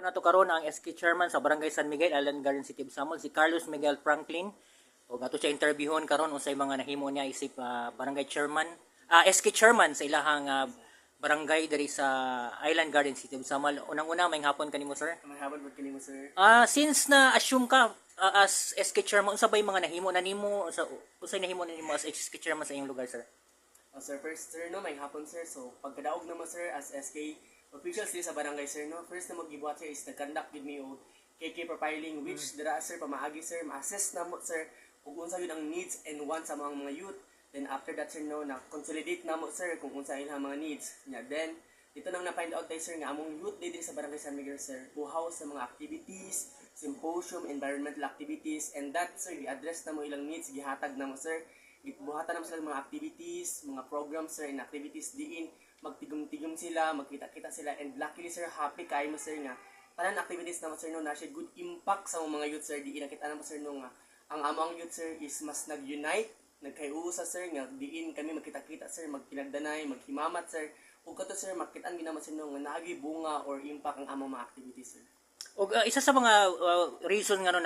nato karon ang SK Chairman sa Barangay San Miguel, Island Garden City of Samol, si Carlos Miguel Franklin. O ato siya interviewon karon unsay mga nahimo niya isip Barangay Chairman, SK Chairman sa ilahang barangay diri sa Island Garden City of Samol. Unang-una may hapon kanimo sir. May habol ba kanimo sir? Since na assume ka as SK Chairman, unsa bay mga nahimo na nimo sa unsay nahimo nimo as SK Chairman sa iyong lugar sir? Sir, first sir, no, may hapon sir. So, pagkadaog naman sir, as SK officials din sa barangay sir, no, first na mag-gibuhat sir is nag-conduct with me o KK profiling, which dira sir, pamaagi sir, ma-assess na mo sir, kung unsa yun ang needs and wants sa mga youth. Then after that sir, no, na-consolidate na mo sir, kung unsa ilang mga needs. Yeah, then, dito nang na-find out tayo sir, nga among youth din sa barangay San Miguel sir, buhaw sa mga activities, symposium, environmental activities, and that sir, i-address na mo ilang needs, gihatag na mo sir, buhatan naman sila mga activities, mga programs sir, and activities diin, magtigom-tigom sila, magkita-kita sila, and luckily sir, happy kayo mo sir nga, tanan activities naman sir no, na siya good impact sa mga youth sir, diin, nakita naman sir no nga, ang among youth sir is mas nag-unite, nagkayusa sir, nga diin kami magkita-kita sir, magkinagdanay, maghimamat sir, ug kato sir, makitaan ginaman sir no, nga naagi bunga or impact ang among mga activities sir. O isa sa mga reason nga no,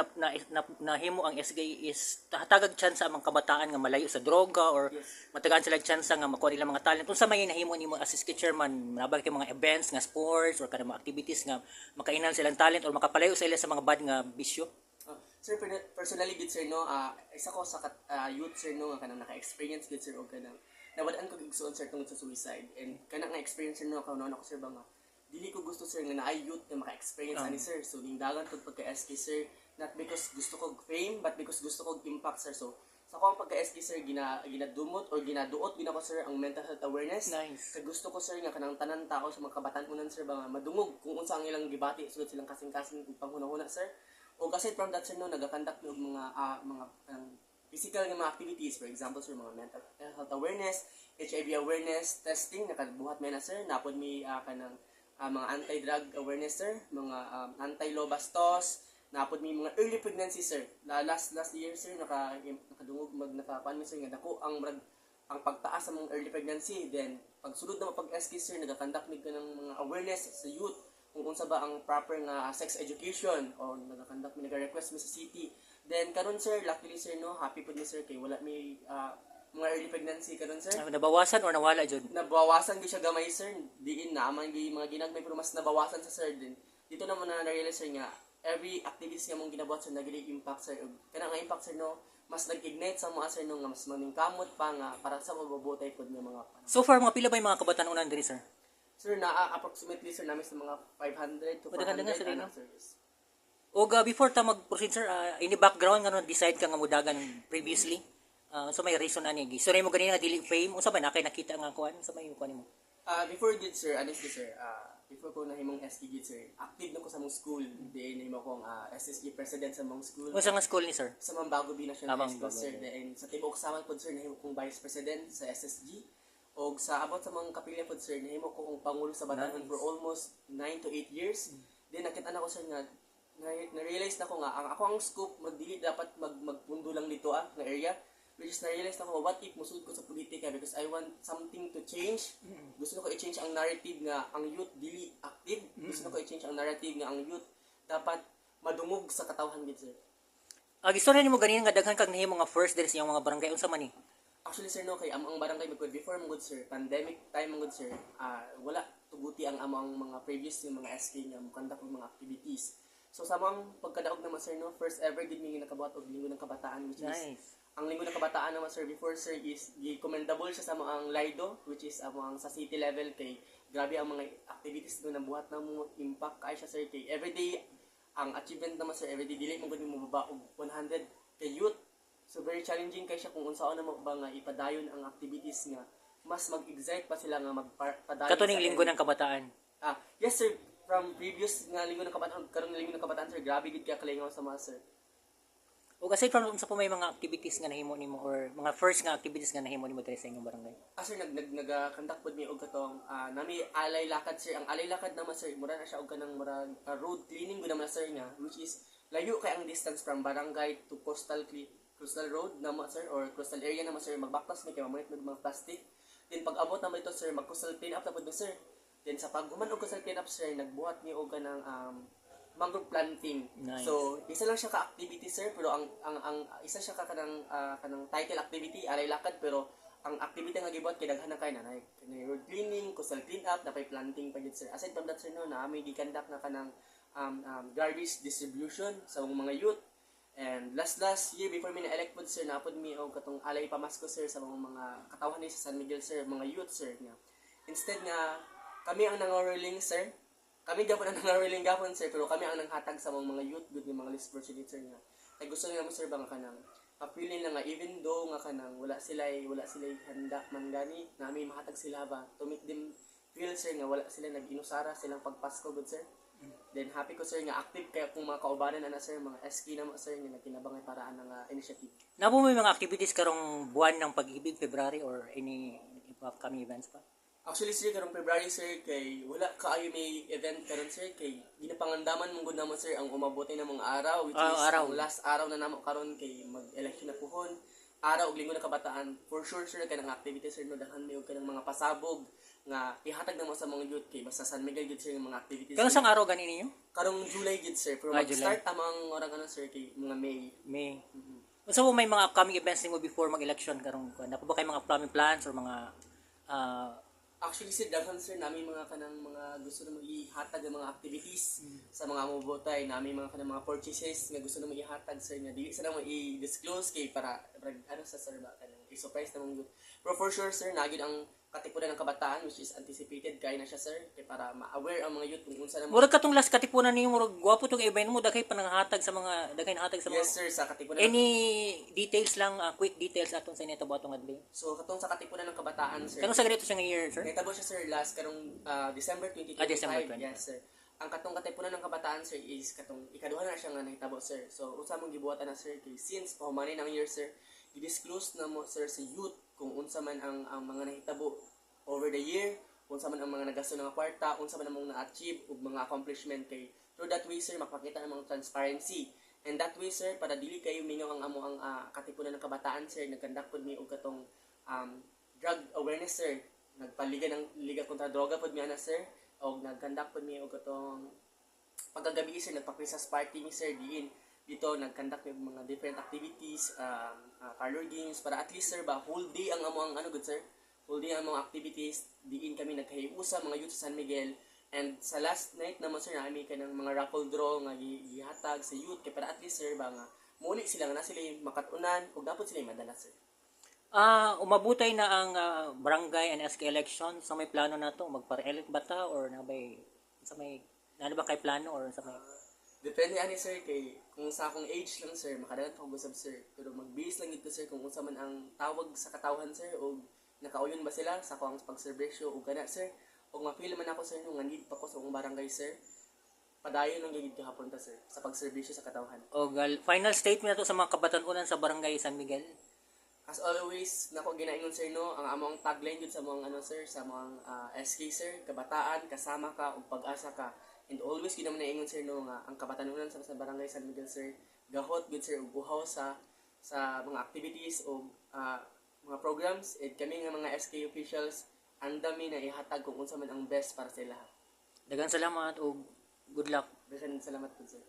nahimo ang SK is hatagag chance sa mga kabataan nga malayo sa droga or matagaan sila chance nga makuha nila mga talent. Unsa may nahimo nimo as SK Chairman, nabag kay mga events nga sports or kanang mga activities nga makainan silang talent or makapalayo sila sa mga bad nga bisyo? Sir, personally gid sir no, isa ko sa youth sir no, nga kanang naka-experience gid sir og kanang nawad-an ko igsuon sir tungod sa suicide, and kanang nga experience sir no, kauno ako sir ba nga dili ko gusto sir nga naay youth nga maka-experience ani sir. So ningdagan ko pagka SK sir, not because gusto ko fame but because gusto ko impact sir. So sa ko ang pagka SK sir ginadumot or ginaduot ginako sir ang mental health awareness. Nice. Kay gusto ko sir nga kanang tanan tao sa mga kabatan-unan sir ba nga madungog kung unsa ang ilang gibati sulod silang kasing-kasing ug panghuna-huna sir. O kasi from that sir no, nagakandak og mga physical nga mga activities, for example sir, mga mental health awareness, HIV awareness testing nakabuhat may na sir, napod mi kanang mga anti-drug awareness sir, mga anti-low bastos, napod mi mga early pregnancy sir. Last year sir nakadungog nakapan mi sir nga dako ang pagtaas sa mga early pregnancy. Then pagsulod na pag SK sir, nagakandak mi kanang mga awareness sa youth kung unsa ba ang proper nga sex education, o nagakandak mi naga-request mi sa city. Then karon sir, luckily sir no, happy pud mi sir kay wala mi mga early pregnancy karon sir. Nabawasan or nawala jud? Nabawasan gyud siya gamay sir. Diin na amang mga ginagmay pero mas nabawasan sa sir din. Dito naman na-realize sir nga every activities nga mong ginabuhat sir nagili impact sir. Kana nga impact sir no, mas nag-ignite sa mga sir no, nga mas maningkamot pa nga para sa mababutay pod nga mga panahon. So far mga pila ba yung mga kabatan-unan diri sir? Sir approximately sir namin sa mga 500 to 400 anak sir. O before ta mag-proceed sir, ini background nga no decide ka nga mudagan previously. So may reason ani gi. So mo ganina dili fame, unsa ba nakay nakita nga kuan sa may kuan nimo? Before did sir, honestly sir, before ko nahimong SK gid sir, active na ko sa mong school. Then nahimo kong SSG president sa mong school. Unsa nga school ni sir? Sa Mambago National High School Mambago. sir. Then sa tibuok Saman pod sir nahimo kong vice president sa SSG. Og sa abot sa mga kapilya pod sir, nahimo ko kong pangulo sa Batangan for almost 9 to 8 years. Then nakita na ko sir nga na-realize na ko nga ang ako ang scope magdili dapat magpundo lang dito nga area, which is na-realize na ko what if musud ko sa politika because I want something to change. Gusto ko i-change ang narrative nga ang youth dili active. Gusto ko i-change ang narrative nga ang youth dapat madungog sa katawhan gid sir. Gistorya nimo ganina nga daghan kag nahimo nga first diri sa iyong mga barangay, unsa man ni? Actually sir no, kay ang barangay magud before magud sir, pandemic time magud sir, wala tuguti ang among mga previous yung mga SK nga mukandak og mga activities. So sa mga pagkadaog naman sir no, first ever gid mi nakabuhat og linggo ng kabataan, which is ang linggo ng kabataan naman sir before sir is commendable siya sa mga Lido, which is among sa city level kay grabe ang mga activities do nabuhat na mo impact kay siya sir kay everyday ang achievement naman sir everyday dili mo gud mo baba og 100 kay youth. So very challenging kay siya kung unsaon na mo ba nga ipadayon ang activities nga mas mag-excite pa sila nga magpadayon. Katuning linggo ng kabataan. Yes sir, from previous nga linggo ng kabataan karon linggo ng kabataan sir, grabe gid kaya kalingaw sa mga sir. O aside from unsa pa may mga activities nga nahimo nimo or mga first nga activities nga nahimo nimo diri sa inyong barangay? Sir nag-conduct pod mi og katong nami alay lakad sir. Ang alay lakad naman sir, mura na siya og kanang murag road cleaning gud naman sir nga, which is layo kay ang distance from barangay to coastal road naman sir or coastal area naman sir, magbaktas mi kay mamunit med mga plastic. Then pag abot naman ito sir, mag-coastal clean up na pod mi sir. Then sa paghuman og coastal clean up sir, nagbuhat mi og kanang mangrove planting. Nice. So, isa lang siya ka-activity, sir, pero ang isa siya ka kanang title activity, alay lakad, pero ang activity nga gibuhat kay daghan na kay nanay. Kanay road cleaning, coastal clean up, napay planting pa gid, sir. Aside from that, sir, no, na may gikandak na kanang garbage distribution sa mga youth. And last year before me na-elect po, sir, napod mi og katong alay pamasko, sir, sa mga katawhan ni sa San Miguel, sir, mga youth, sir, nga. Instead nga kami ang nangaroling, sir. Kami gapon ang nangaroling gapon, sir, pero kami ang nanghatag sa mga youth good ng mga list opportunity, sir, nga. Kay gusto nila mo, sir, ba nga kanang appealing na nga even though nga kanang wala sila handa man gani na may mahatag sila ba to make them feel, sir, nga wala sila nag-inusara silang pagpasko, good, sir. Then happy ko, sir, nga active kaya kung mga kaubanan na sir, mga SK na mo, sir, nga nagkinabangay paraan ng initiative. Nabo may mga activities karong buwan ng pag-ibig, February, or any upcoming events pa? Actually, sir, karong February, sir, kay wala kaayo may event karon, sir, kay ginapangandaman mong gud namo, sir, ang umabuti na mga araw, which is araw. ang last araw na namo karon kay mag-election na puhon. Araw ug linggo na kabataan. For sure, sir, kanang activity, sir, no, daghan may og kanang mga pasabog nga ihatag namo sa mga youth kay basta San Miguel gid, sir, yung mga activities. Kaya sang araw gani ninyo? Karong July gid, sir, pero mag-start amang orang ano, sir, kay mga May. May. So may mga upcoming events nimo before mag-election karong kuan? Napo ba kay mga upcoming plans or mga Actually, sir, daghan, sir, namin mga kanang mga gusto na ihatag ng mga activities sa mga mabutay, namin mga kanang mga purchases nga gusto na ihatag, sir, nga dili sa na i-disclose kay para ano sa, sir, ba kanang i-surprise na mga good. Pero for sure, sir, nagid ang katipunan ng kabataan, which is anticipated kaya na siya, sir, kay para ma-aware ang mga youth kung unsa na murag katong last katipunan niyo, murag gwapo tong event mo, daghay pananghatag sa mga Yes, sir, sa katipunan. Any details lang, quick details aton sa inyo atong adlay. So katong sa katipunan ng kabataan, sir. Kanong sa ganito siya nga year, sir? Nahitabo siya, sir, last karong December 2025. December 20. Yes, sir. Ang katong katipunan ng kabataan, sir, is katong ikaduha na siya nga nahitabo, sir. So unsa mong gibuhatan na, sir, kay since pahumanin ang year, sir, i-disclose na mo, sir, sa youth kung unsa man ang mga nahitabo over the year, unsa man ang mga nagasto ng kwarta, unsa man ang mga na-achieve ug mga accomplishment kay through that way, sir, makakita ng mga transparency. And that way, sir, para dili kayo mingaw ang amo ang katipunan ng kabataan, sir, nagkandak pod mi og katong drug awareness, sir. Nagpaliga ng liga kontra droga pod mi ana, sir, og nagkandak pod mi og katong pagkagabi, sir, nagpa-Christmas party mi, sir, dito nagkandak mi mga different activities, parlor games para at least, sir, ba whole day ang amo ang ano, good, sir. Whole day ang mga activities, diin kami nagkahiusa mga youth sa San Miguel. And sa last night naman, sir, namin ka ng mga raffle draw nga gihatag sa youth kay para at least, sir, ba nga muli sila nga na sila makatunan ug dapat sila madala, sir. Umabutay na ang barangay and SK election, sa may plano na to magpa-elect ba ta or na bay sa may ba kay plano or sa may Depende ani, sir, kay kung sa akong age lang, sir, makadagan ko gusab, sir, pero magbihis lang gito, sir, kung unsa man ang tawag sa katawhan, sir, o nakauyon ba sila sa akong pagserbisyo o kana, sir, o mapili man ako, sir, nung nandito pa ko sa akong barangay, sir, padayon lang gigid kahapon ta, sir, sa pagserbisyo sa katawhan. Final statement na to sa mga kabatanunan sa barangay San Miguel. As always, nako ginaingon, sir, no, ang among tagline jud sa mga ano, sir, sa mga SK, sir, kabataan, kasama ka ug pag-asa ka. And always ginaman na ingon, sir, no, nga ang kabatanunan sa barangay San Miguel, sir, gahot gud, sir, ug buhaw sa mga activities o mga programs. And kami nga mga SK officials, andami na ihatag kung unsa man ang best para sa lahat. Daghang salamat ug good luck. Daghang salamat po, sir.